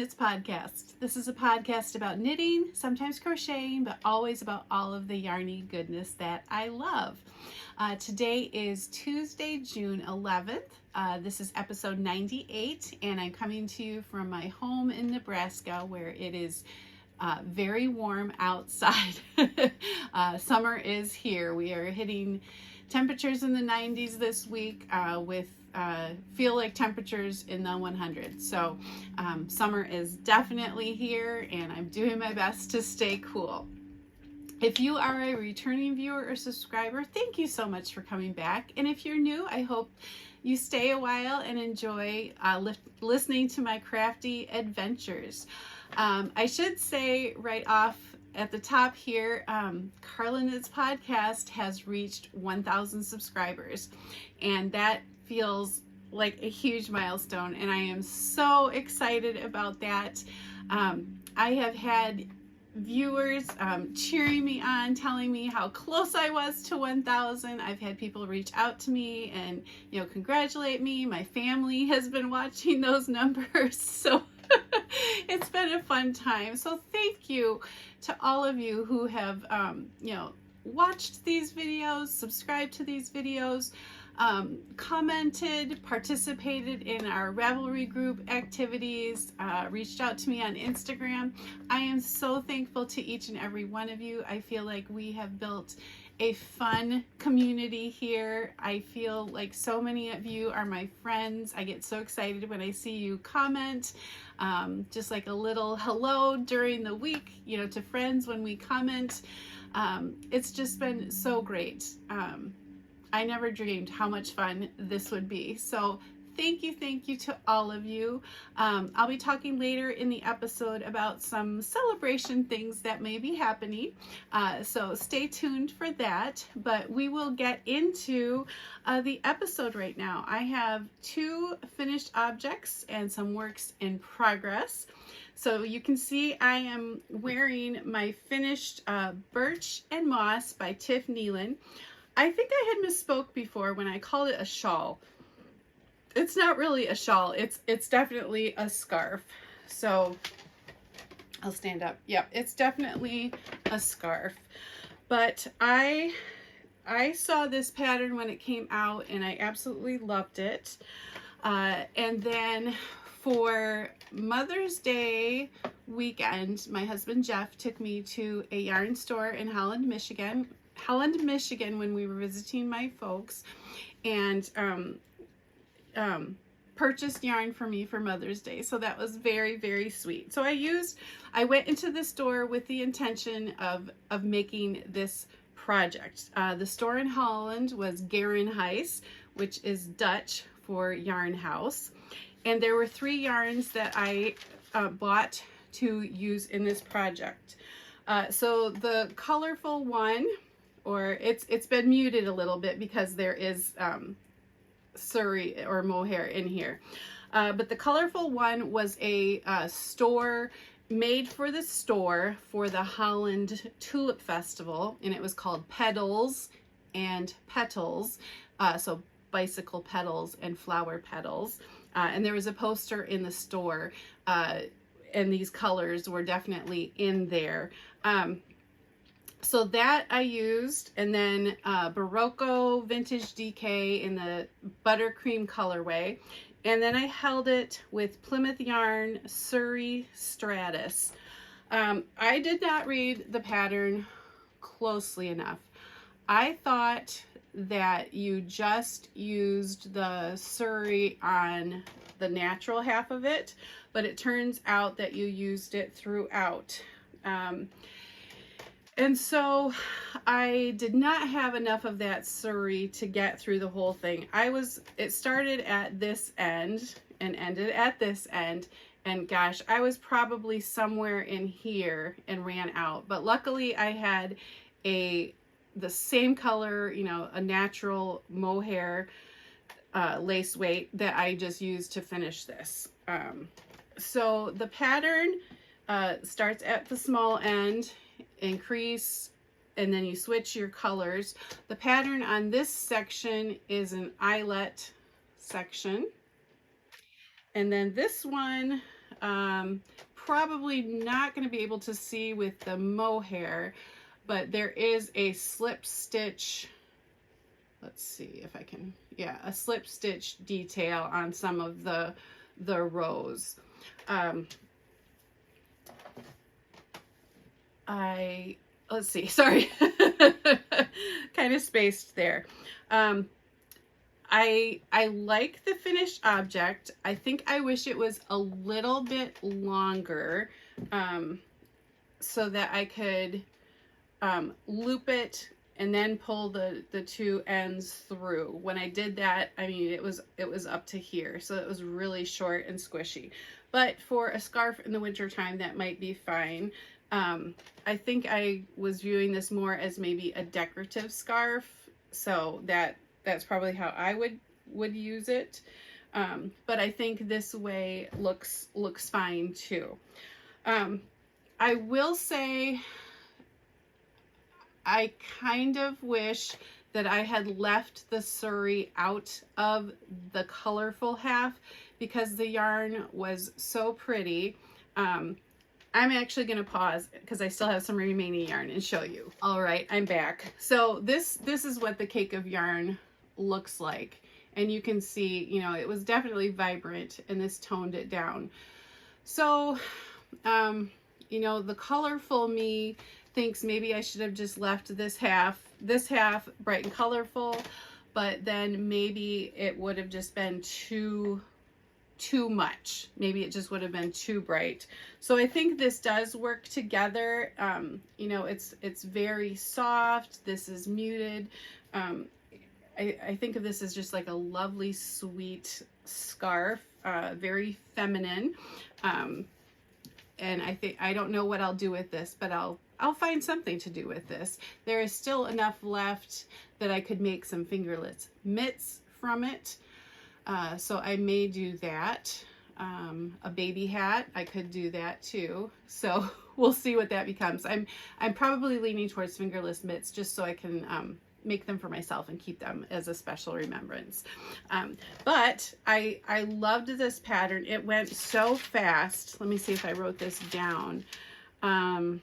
Knits Podcast. This is a podcast about knitting, sometimes crocheting, but always about all of the yarny goodness that I love. Today is Tuesday, June 11th. This is episode 98, and I'm coming to you from my home in Nebraska where it is very warm outside. Summer is here. We are hitting temperatures in the 90s this week with feel like temperatures in the 100s. So summer is definitely here, and I'm doing my best to stay cool. If you are a returning viewer or subscriber, thank you so much for coming back. And if you're new, I hope you stay a while and enjoy listening to my crafty adventures. I should say right off at the top here, Carla Knits Podcast has reached 1,000 subscribers, and that feels like a huge milestone, and I am so excited about that. I have had viewers cheering me on, telling me how close I was to 1,000. I've had people reach out to me and, you know, congratulate me. My family has been watching those numbers, so it's been a fun time. So thank you to all of you who have, watched these videos, subscribed to these videos, commented, participated in our Ravelry group activities, reached out to me on Instagram. I am so thankful to each and every one of you. I feel like we have built a fun community here. I feel like so many of you are my friends. I get so excited when I see you comment, just like a little hello during the week, you know, to friends when we comment. It's just been so great. I never dreamed how much fun this would be. So thank you to all of you. I'll be talking later in the episode about some celebration things that may be happening. So stay tuned for that. But we will get into the episode right now. I have 2 finished objects and some works in progress. So you can see I am wearing my finished Birch and Moss by Tiff Nielan. I think I had misspoke before when I called it a shawl. It's not really a shawl. It's definitely a scarf. So I'll stand up. Yeah, it's definitely a scarf. But I saw this pattern when it came out, and I absolutely loved it. And then for Mother's Day weekend, my husband Jeff took me to a yarn store in Holland, Michigan when we were visiting my folks, and purchased yarn for me for Mother's Day. So that was very, very sweet. So I went into the store with the intention of making this project. The store in Holland was Garrenhuis, which is Dutch for yarn house. And there were 3 yarns that I bought to use in this project. So the colorful one, or it's been muted a little bit because there is Suri or mohair in here. But the colorful one was a store made for the store for the Holland Tulip Festival, and it was called Petals and Petals. So bicycle petals and flower petals. And there was a poster in the store, and these colors were definitely in there. So that I used, and then Berroco Vintage DK in the buttercream colorway. And then I held it with Plymouth yarn Suri Stratus. I did not read the pattern closely enough. I thought that you just used the Suri on the natural half of it, but it turns out that you used it throughout. And so I did not have enough of that Suri to get through the whole thing. It started at this end and ended at this end. And gosh, I was probably somewhere in here and ran out. But luckily I had the same color, you know, a natural mohair lace weight that I just used to finish this. So the pattern starts at the small end, increase, and then you switch your colors. The pattern on this section is an eyelet section, and then this one Probably not going to be able to see with the mohair, but there is a slip stitch. Let's see if I can, yeah, a slip stitch detail on some of the rows. Let's see, sorry, kind of spaced there. I like the finished object. I think I wish it was a little bit longer, so that I could loop it and then pull the two ends through. When I did that, I mean, it was up to here, so it was really short and squishy. But for a scarf in the winter time, that might be fine. I think I was viewing this more as maybe a decorative scarf, so that's probably how I would use it. But I think this way looks fine too. I will say I kind of wish that I had left the Suri out of the colorful half, because the yarn was so pretty. I'm actually going to pause because I still have some remaining yarn and show you. All right, I'm back. So this is what the cake of yarn looks like. And you can see, you know, it was definitely vibrant, and this toned it down. So, you know, the colorful me thinks maybe I should have just left this half bright and colorful, but then maybe it would have just been too much. Maybe it just would have been too bright. So I think this does work together. You know, it's very soft. This is muted. I think of this as just like a lovely, sweet scarf, very feminine. And I don't know what I'll do with this, but I'll find something to do with this. There is still enough left that I could make some fingerless mitts from it. So I may do that. A baby hat, I could do that too. So we'll see what that becomes. I'm probably leaning towards fingerless mitts, just so I can make them for myself and keep them as a special remembrance. But I loved this pattern. It went so fast. Let me see if I wrote this down. I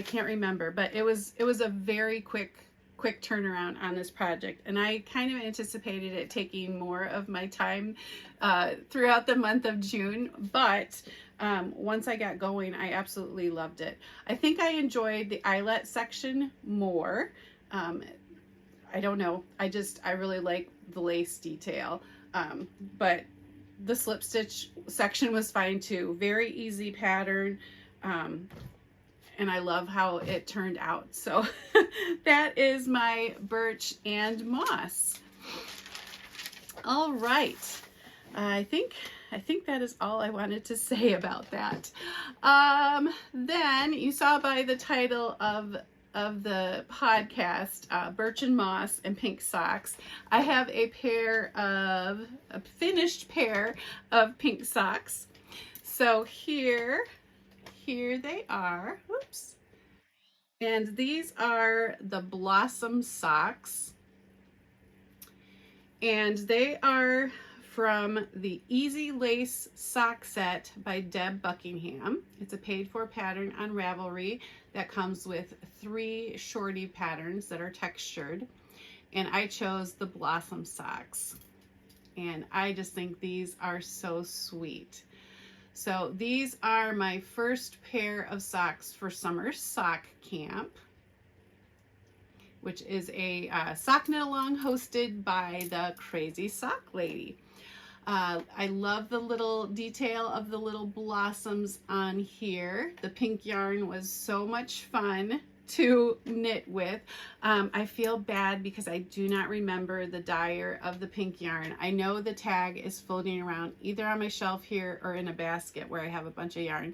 can't remember, but it was a very quick turnaround on this project, and I kind of anticipated it taking more of my time throughout the month of June, but once I got going, I absolutely loved it. I think I enjoyed the eyelet section more. I don't know, I really like the lace detail, but the slip stitch section was fine too. Very easy pattern. And I love how it turned out. So that is my birch and moss. All right. I think that is all I wanted to say about that. Then you saw by the title of the podcast, Birch and Moss and Pink Socks. I have a finished pair of pink socks. So here they are. Whoops. And these are the Blossom socks. And they are from the Easy Lace sock set by Deb Buckingham. It's a paid for pattern on Ravelry that comes with 3 Shortie patterns that are textured. And I chose the Blossom socks. And I just think these are so sweet. So these are my first pair of socks for summer sock camp, which is a sock knit along hosted by the Crazy Sock Lady. I love the little detail of the little blossoms on here. The pink yarn was so much fun to knit with. I feel bad because I do not remember the dyer of the pink yarn. I know the tag is floating around either on my shelf here or in a basket where I have a bunch of yarn,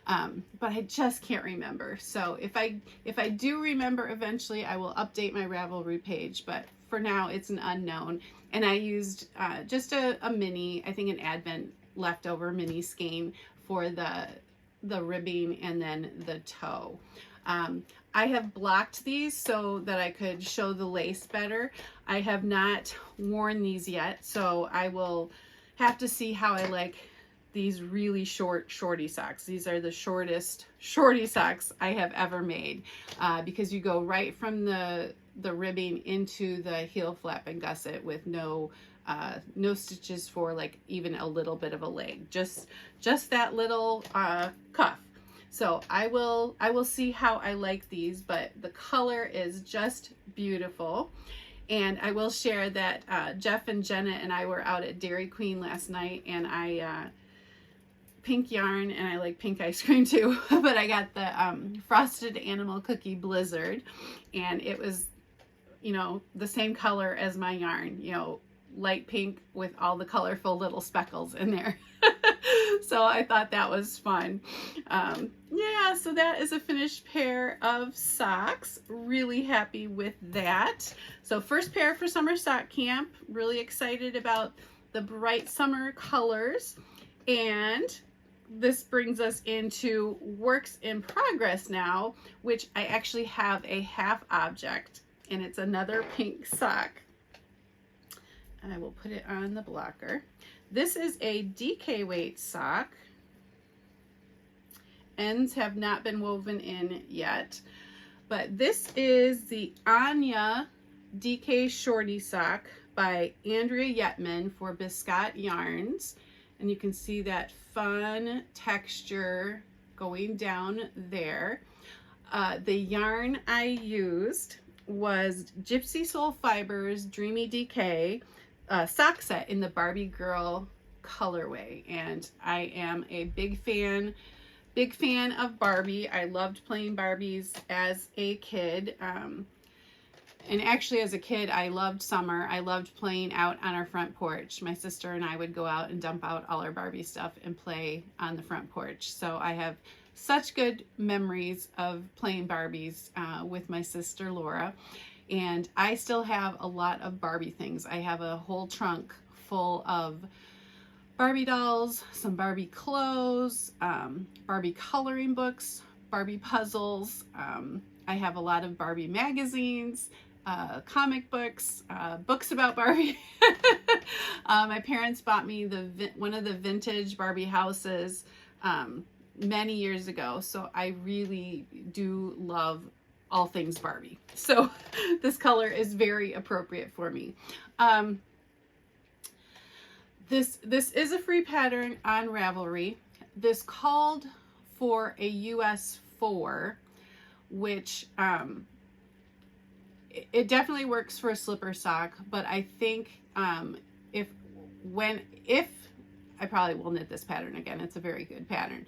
but I just can't remember. So if I do remember eventually, I will update my Ravelry page, but for now it's an unknown. And I used just a mini, I think an Advent leftover mini skein for the ribbing and then the toe. I have blocked these so that I could show the lace better. I have not worn these yet, so I will have to see how I like these really short shorty socks. These are the shortest shorty socks I have ever made, because you go right from the ribbing into the heel flap and gusset with no stitches for like even a little bit of a leg, just that little cuff. So I will see how I like these, but the color is just beautiful. And I will share that Jeff and Jenna and I were out at Dairy Queen last night, and I pink yarn, and I like pink ice cream too, but I got the frosted animal cookie blizzard, and it was, you know, the same color as my yarn, you know, light pink with all the colorful little speckles in there. So I thought that was fun. Yeah, so that is a finished pair of socks. Really happy with that. So first pair for summer sock camp. Really excited about the bright summer colors. And this brings us into works in progress now, which I actually have a half object, and it's another pink sock. And I will put it on the blocker. This is a DK weight sock. Ends have not been woven in yet, but this is the Anya DK Shorty sock by Andrea Yetman for Biscott Yarns. And you can see that fun texture going down there. The yarn I used was Gypsy Soul Fibers Dreamy DK sock set in the Barbie Girl colorway, and I am a big fan of Barbie. I loved playing Barbies as a kid. And actually as a kid, I loved summer. I loved playing out on our front porch. My sister and I would go out and dump out all our Barbie stuff and play on the front porch. So I have such good memories of playing Barbies with my sister Laura. And I still have a lot of Barbie things. I have a whole trunk full of Barbie dolls, some Barbie clothes, Barbie coloring books, Barbie puzzles. I have a lot of Barbie magazines, comic books, books about Barbie. My parents bought me one of the vintage Barbie houses many years ago, so I really do love all things Barbie. So this color is very appropriate for me. This is a free pattern on Ravelry. This called for a US 4, which it definitely works for a slipper sock, but I think if I probably will knit this pattern again. It's a very good pattern.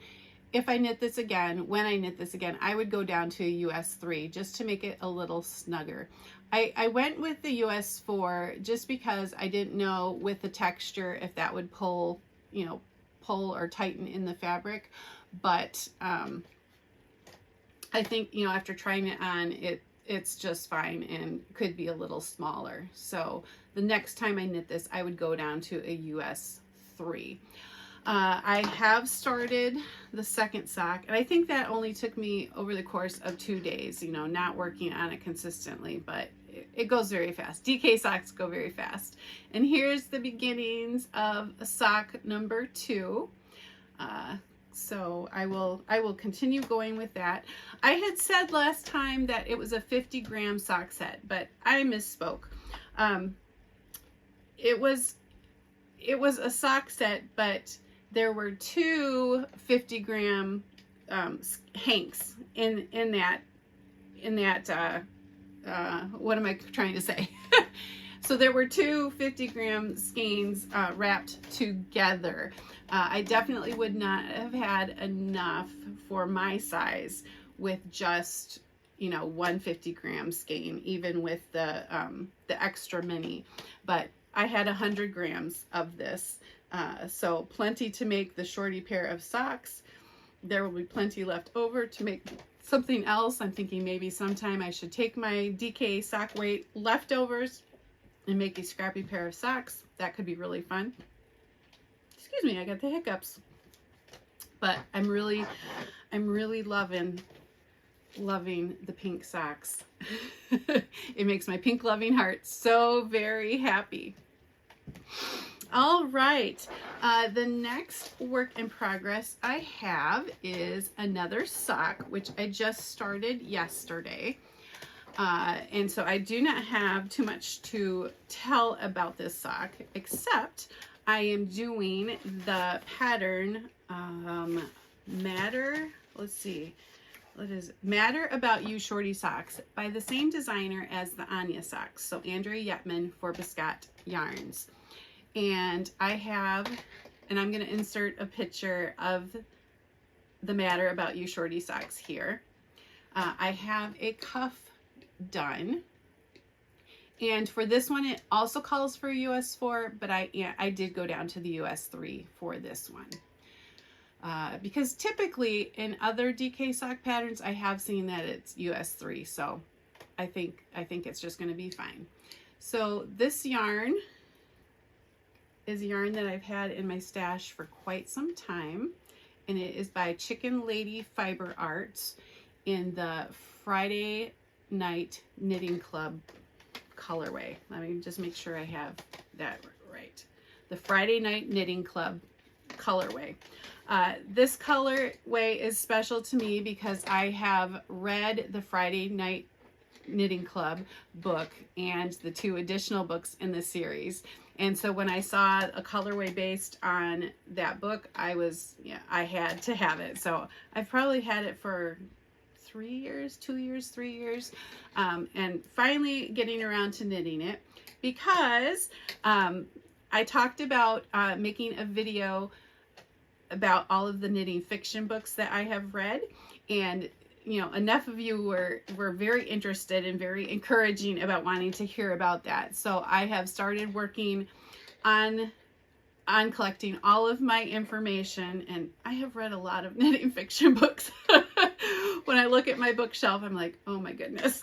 If I knit this again, when I knit this again, I would go down to a US 3 just to make it a little snugger. I went with the US 4 just because I didn't know with the texture if that would pull or tighten in the fabric. But I think, after trying it on, it's just fine and could be a little smaller. So the next time I knit this, I would go down to a US 3. I have started the second sock, and I think that only took me over the course of 2 days, not working on it consistently, but it goes very fast. DK socks go very fast. And here's the beginnings of sock number 2. So I will continue going with that. I had said last time that it was a 50-gram sock set, but I misspoke. It was a sock set, but there were 2 50-gram hanks in that what am I trying to say? So there were 2 50-gram skeins wrapped together. I definitely would not have had enough for my size with just, 1 50-gram skein, even with the extra mini. But I had 100 grams of this. So plenty to make the shorty pair of socks. There will be plenty left over to make something else. I'm thinking maybe sometime I should take my DK sock weight leftovers and make a scrappy pair of socks. That could be really fun. Excuse me, I got the hiccups. But I'm really loving the pink socks. It makes my pink loving heart so very happy. All right. The next work in progress I have is another sock, which I just started yesterday. And so I do not have too much to tell about this sock, except I am doing the pattern let's see, what is it? Matter About You Shortie socks by the same designer as the Anya socks. So Andrea Yetman for Biscott Yarns. And I'm going to insert a picture of the Matter About You Shortie socks here. I have a cuff done. And for this one, it also calls for US 4, but I did go down to the US 3 for this one. Because typically in other DK sock patterns, I have seen that it's US 3. So I think it's just going to be fine. So this yarn is a yarn that I've had in my stash for quite some time, and it is by Chicken Lady Fiber Arts in the Friday Night Knitting Club colorway. Let me just make sure I have that right. The Friday Night Knitting Club colorway. This colorway is special to me because I have read the Friday Night Knitting Club book and the 2 additional books in the series. And so when I saw a colorway based on that book, I had to have it. So I've probably had it for 3 years, 2 years, 3 years, and finally getting around to knitting it because I talked about making a video about all of the knitting fiction books that I have read, and enough of you were very interested and very encouraging about wanting to hear about that. So I have started working on collecting all of my information, and I have read a lot of knitting fiction books. When I look at my bookshelf, I'm like, oh my goodness.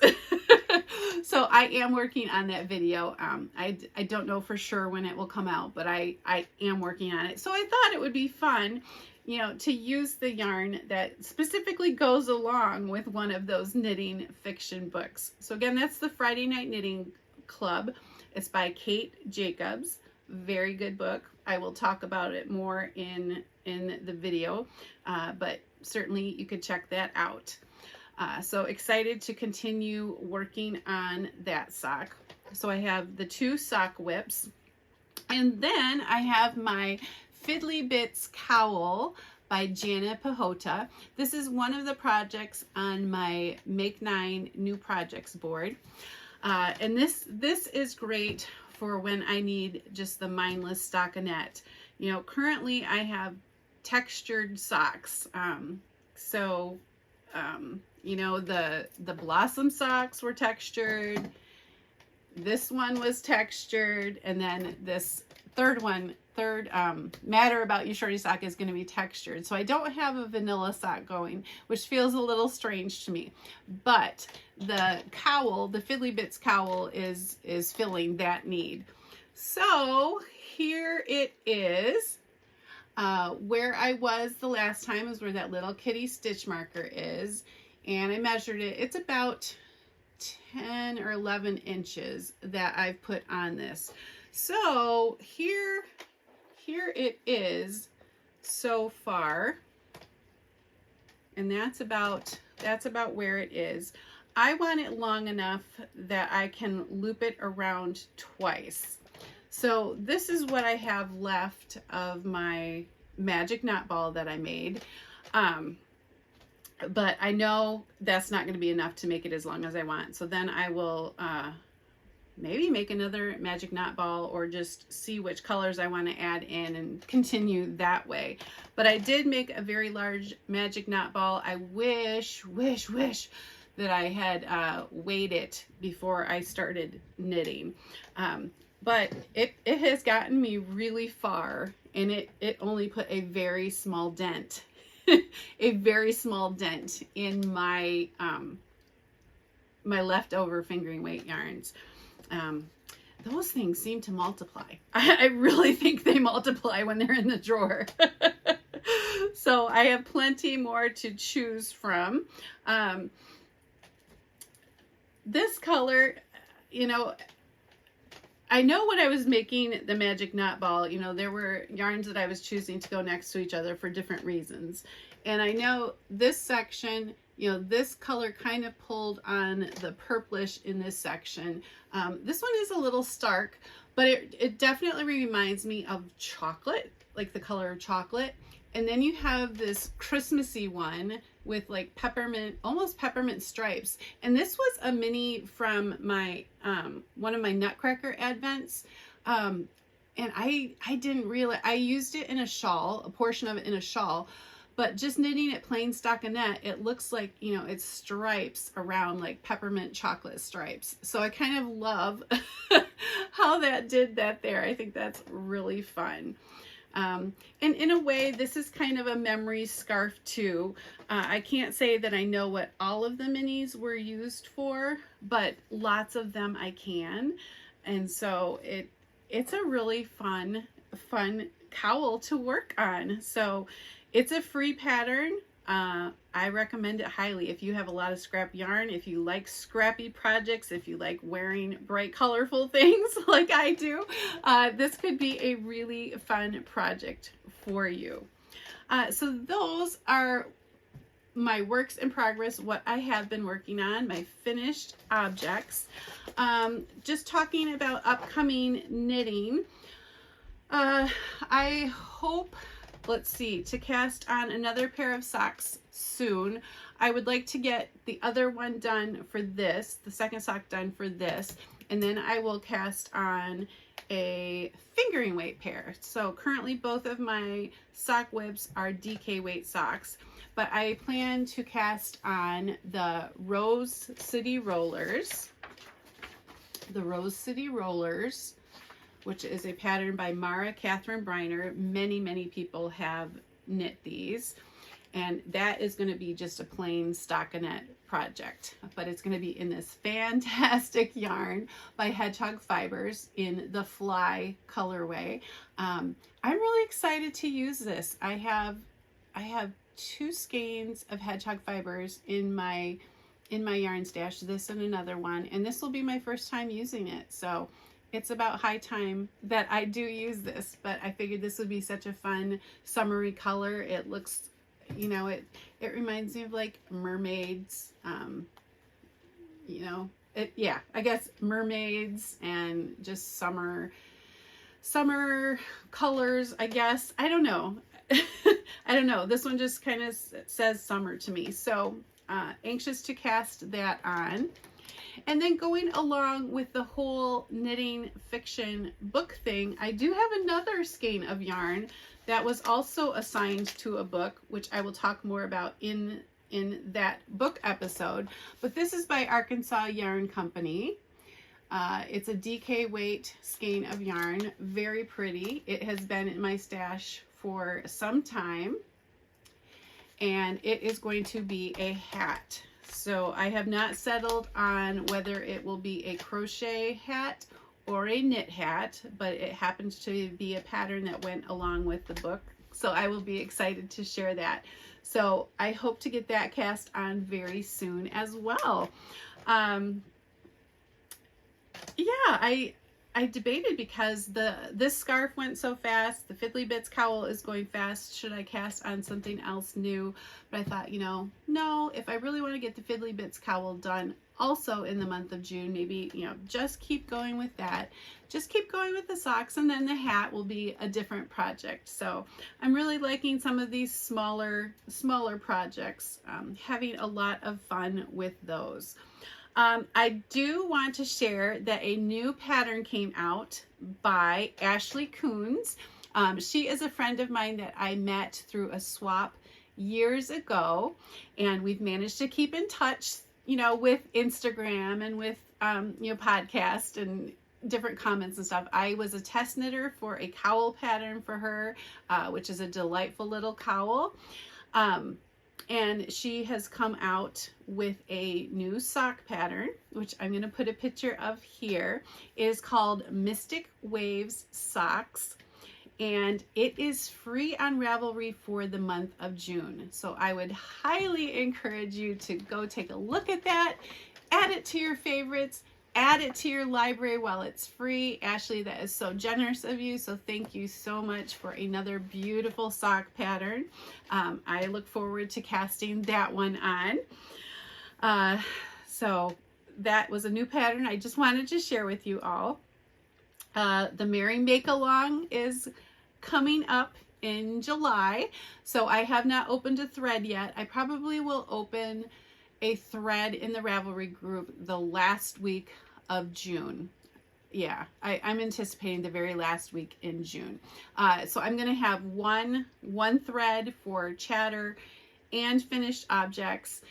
So I am working on that video. I don't know for sure when it will come out, but I am working on it. So I thought it would be fun, to use the yarn that specifically goes along with one of those knitting fiction books. So again, that's the Friday Night Knitting Club. It's by Kate Jacobs. Very good book. I will talk about it more in the video, but certainly you could check that out. So excited to continue working on that sock. So I have the 2 sock whips, and then I have my Fiddly Bits cowl by Jana Pahota. This is one of the projects on my Make 9 New Projects board. And this is great for when I need just the mindless stockinette. Currently I have textured socks. The Blossom socks were textured. This one was textured, and then this third Matter About You Shortie sock is going to be textured. So I don't have a vanilla sock going, which feels a little strange to me. But the cowl, the Fiddly Bits cowl, is filling that need. So here it is. Where I was the last time is where that little kitty stitch marker is, and I measured it. It's about 10 or 11 inches that I've put on this. So here it is so far, and that's about where it is. I want it long enough that I can loop it around twice. So this is what I have left of my magic knot ball that I made. But I know that's not going to be enough to make it as long as I want. So then I will maybe make another magic knot ball, or just see which colors I want to add in and continue that way. But I did make a very large magic knot ball. I wish that I had weighed it before I started knitting. But it has gotten me really far, and it only put a very small dent, a very small dent in my my leftover fingering weight yarns. Those things seem to multiply. I really think they multiply when they're in the drawer. So I have plenty more to choose from. This color, I know when I was making the magic knot ball, you know, there were yarns that I was choosing to go next to each other for different reasons. And I know this section, you know, this color kind of pulled on the purplish in this section. This one is a little stark, but it definitely reminds me of chocolate, like the color of chocolate. And then you have this Christmassy one with like peppermint, almost peppermint stripes. And this was a mini from my, one of my Nutcracker advents. And I didn't realize, I used it in a shawl, a portion of it in a shawl, but just knitting it plain stockinette, it looks like, you know, it's stripes around like peppermint chocolate stripes. So I kind of love how that did that there. I think that's really fun. And in a way, this is kind of a memory scarf too. I can't say that I know what all of the minis were used for, but lots of them I can. And so it's a really fun cowl to work on. So it's a free pattern. I recommend it highly if you have a lot of scrap yarn, if you like scrappy projects, if you like wearing bright, colorful things like I do. This could be a really fun project for you. So those are my works in progress, what I have been working on, my finished objects. Just talking about upcoming knitting. I hope, let's see, to cast on another pair of socks soon. I would like to get the other one done for this, the second sock done for this, and then I will cast on a fingering weight pair. So currently both of my sock whips are DK weight socks, but I plan to cast on the Rose City Rollers, which is a pattern by Mara Catherine Briner. Many people have knit these, and that is going to be just a plain stockinette project, but it's going to be in this fantastic yarn by Hedgehog Fibers in the Fly colorway. I'm really excited to use this. I have 2 skeins of Hedgehog Fibers in my yarn stash, this and another one, and this will be my first time using it. So it's about high time that I do use this, but I figured this would be such a fun summery color. It looks, you know, it reminds me of like mermaids, you know, yeah, I guess mermaids and just summer colors, I guess. I don't know. I don't know. This one just kind of says summer to me. So anxious to cast that on. And then going along with the whole knitting fiction book thing, I do have another skein of yarn that was also assigned to a book, which I will talk more about in that book episode. But this is by Arkansas Yarn Company. It's a DK weight skein of yarn, very pretty. It has been in my stash for some time, and it is going to be a hat. So I have not settled on whether it will be a crochet hat or a knit hat, but it happens to be a pattern that went along with the book. So I will be excited to share that. So I hope to get that cast on very soon as well. Yeah, I debated because this scarf went so fast. The Fiddly Bits cowl is going fast. Should I cast on something else new? But I thought, you know, no, if I really want to get the Fiddly Bits cowl done also in the month of June, maybe, you know, just keep going with that. Just keep going with the socks, and then the hat will be a different project. So I'm really liking some of these smaller projects, having a lot of fun with those. I do want to share that a new pattern came out by Ashley Coons. She is a friend of mine that I met through a swap years ago, and we've managed to keep in touch, you know, with Instagram and with, you know, podcast and different comments and stuff. I was a test knitter for a cowl pattern for her, which is a delightful little cowl. And she has come out with a new sock pattern, which I'm going to put a picture of here. It is called Mystic Waves Socks, and it is free on Ravelry for the month of June. So I would highly encourage you to go take a look at that, add it to your favorites, add it to your library while it's free. Ashley, that is so generous of you. So thank you so much for another beautiful sock pattern. I look forward to casting that one on. So that was a new pattern I just wanted to share with you all. The Merry Make Along is coming up in July. So I have not opened a thread yet. I probably will open a thread in the Ravelry group the last week of June. Yeah, I'm anticipating the very last week in June. So I'm going to have one thread for chatter and finished objects.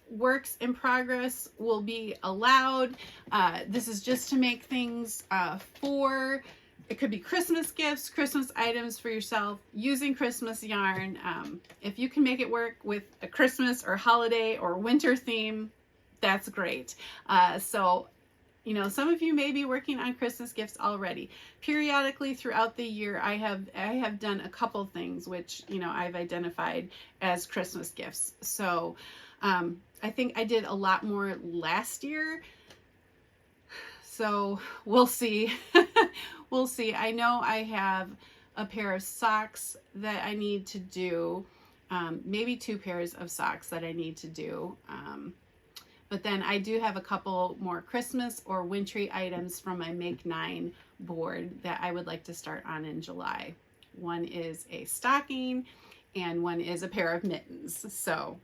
Works in progress will be allowed. This is just to make things for, it could be Christmas gifts, Christmas items for yourself, using Christmas yarn. If you can make it work with a Christmas or holiday or winter theme, that's great. So, you know, some of you may be working on Christmas gifts already. Periodically throughout the year, I have done a couple things which, you know, I've identified as Christmas gifts. So, I think I did a lot more last year. So we'll see. We'll see. I know I have a pair of socks that I need to do. Maybe 2 pairs of socks that I need to do. But then I do have a couple more Christmas or wintry items from my Make 9 board that I would like to start on in July. One is a stocking and one is a pair of mittens. So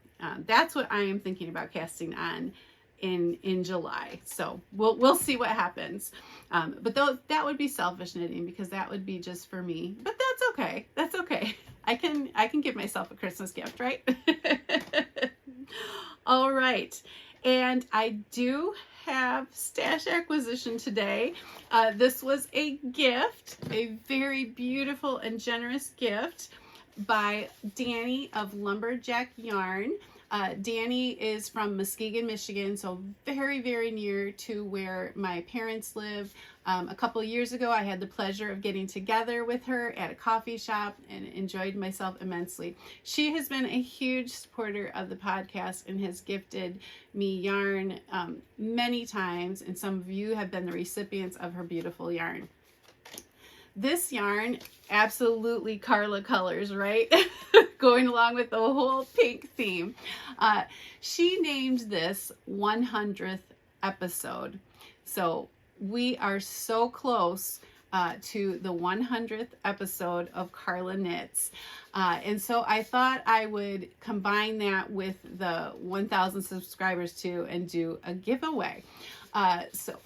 that's what I am thinking about casting on in July. So we'll see what happens. But that would be selfish knitting because that would be just for me. But that's okay. That's okay. I can give myself a Christmas gift, right? All right. And I do have stash acquisition today. This was a gift, a very beautiful and generous gift by Danny of Lumberjack Yarn. Danny is from Muskegon, Michigan, so very, very near to where my parents live. A couple of years ago, I had the pleasure of getting together with her at a coffee shop and enjoyed myself immensely. She has been a huge supporter of the podcast and has gifted me yarn many times, and some of you have been the recipients of her beautiful yarn. This yarn, absolutely Carla colors, right? Going along with the whole pink theme. She named this 100th episode. So we are so close to the 100th episode of Carla Knits. And so I thought I would combine that with the 1,000 subscribers too and do a giveaway. So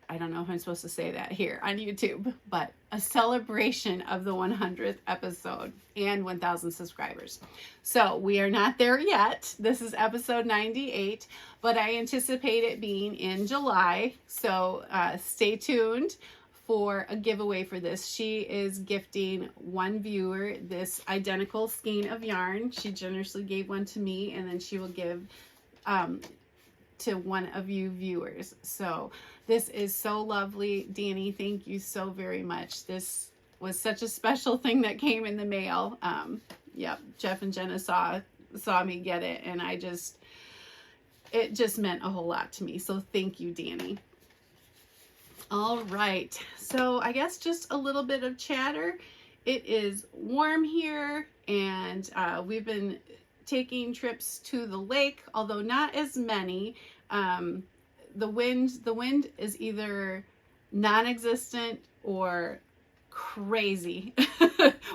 I don't know if I'm supposed to say that here on YouTube, but a celebration of the 100th episode and 1,000 subscribers. So we are not there yet. This is episode 98, but I anticipate it being in July. So stay tuned for a giveaway for this. She is gifting one viewer this identical skein of yarn. She generously gave one to me, and then she will give to one of you viewers. So this is so lovely. Danny, thank you so very much. This was such a special thing that came in the mail. Yep, Jeff and Jenna saw me get it, and it just meant a whole lot to me. So thank you, Danny. All right, so I guess just a little bit of chatter. It is warm here, and we've been taking trips to the lake, although not as many. The wind is either non-existent or crazy,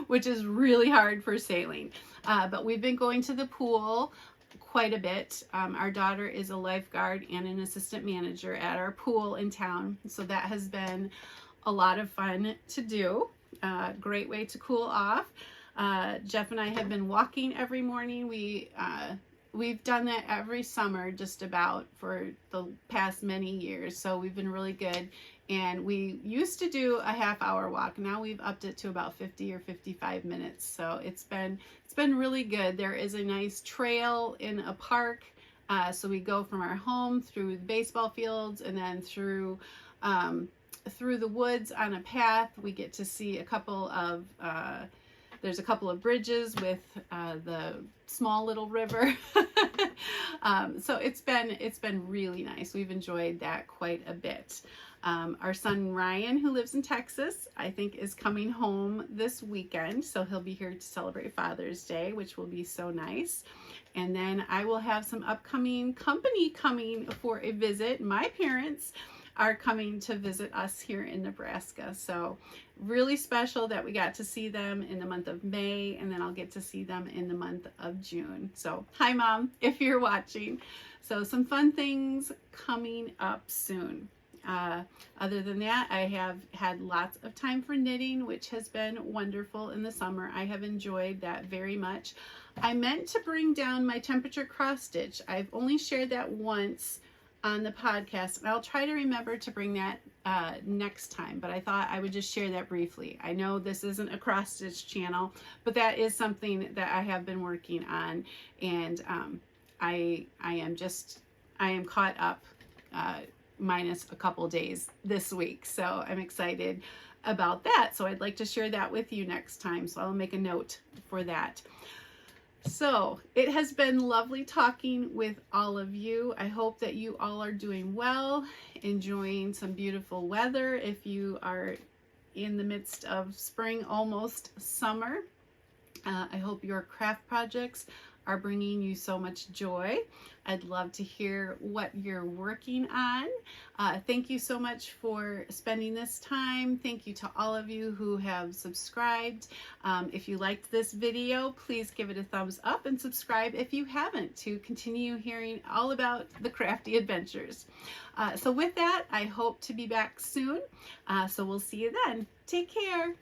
which is really hard for sailing. But we've been going to the pool quite a bit. Our daughter is a lifeguard and an assistant manager at our pool in town, so that has been a lot of fun to do. Great way to cool off. Jeff and I have been walking every morning. We've done that every summer just about for the past many years, so we've been really good. And we used to do a half-hour walk. Now we've upped it to about 50 or 55 minutes. So it's been really good. There is a nice trail in a park. So we go from our home through the baseball fields and then through the woods on a path. We get to see a couple of There's a couple of bridges with the small little river. So it's been really nice. We've enjoyed that quite a bit. Our son Ryan, who lives in Texas, I think is coming home this weekend. So he'll be here to celebrate Father's Day, which will be so nice. And then I will have some upcoming company coming for a visit. My parents are coming to visit us here in Nebraska. So really special that we got to see them in the month of May, and then I'll get to see them in the month of June. So hi Mom, if you're watching. So some fun things coming up soon. Other than that, I have had lots of time for knitting, which has been wonderful in the summer. I have enjoyed that very much. I meant to bring down my temperature cross stitch. I've only shared that once on the podcast, and I'll try to remember to bring that next time, but I thought I would just share that briefly. I know this isn't a cross stitch channel, but that is something that I have been working on, and I am caught up minus a couple days this week, so I'm excited about that. So I'd like to share that with you next time, so I'll make a note for that. So it has been lovely talking with all of you. I hope that you all are doing well, enjoying some beautiful weather if you are in the midst of spring, almost summer. I hope your craft projects are bringing you so much joy. I'd love to hear what you're working on. Thank you so much for spending this time. Thank you to all of you who have subscribed. If you liked this video, please give it a thumbs up and subscribe if you haven't, to continue hearing all about the crafty adventures. So with that, I hope to be back soon. So we'll see you then. Take care.